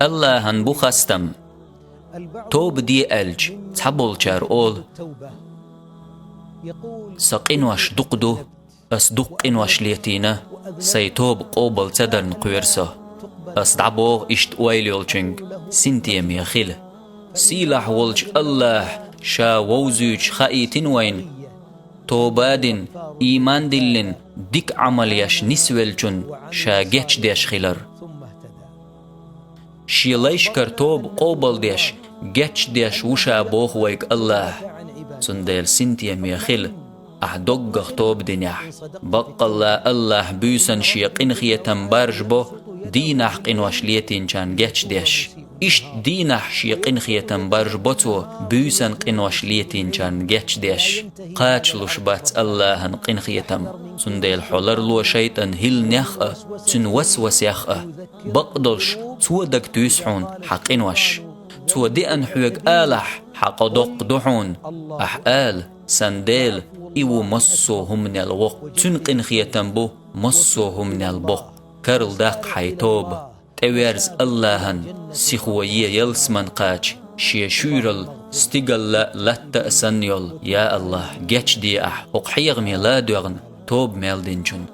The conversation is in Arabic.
الله هن بخستم توب دي ألج تحبول شار أول سقين واش دقدو أصدق واش ليتينا سيتوب قوبل تدر نقويرسه أصدعبوغ إشت ويليولشنج سنتيم يخيل سيلح ولج الله شا ووزوج خائتين وين توبادن إيمان دلن ديك عمل يش نسولچن شا جيش ديش خيلر شيليش كرتوب قوبل ديش جيش ديش وشا بوخ ويك الله سنديل سنتيم يخيل أحدوغ توب دنيح بق الله بيسن شيقين خيتن بارجبو دينح قنوش ليتين كان جيش ديش إشت دينح شيقين خيتن بارجبوتو بيسن قنوش ليتين كان جيش ديش قاتلوش بات الله قن خيتم سنديل حولر لو شيطان هيل نخأ تن وسوس يخأ بقدرش تودك تيسحون حقنوش تودي أن حيق آلح حق دق دحون أحقال سنديل إيو مصوهم من الوق تنقن خيتن بو مصوهم من البق كرل داق حيتوب تورز اللهن سيخوية يلسمن قاج شي شورل ستيقل لتا سنيول يا الله جيش دي وقحيغ ميلا دوغن توب ميل دينجون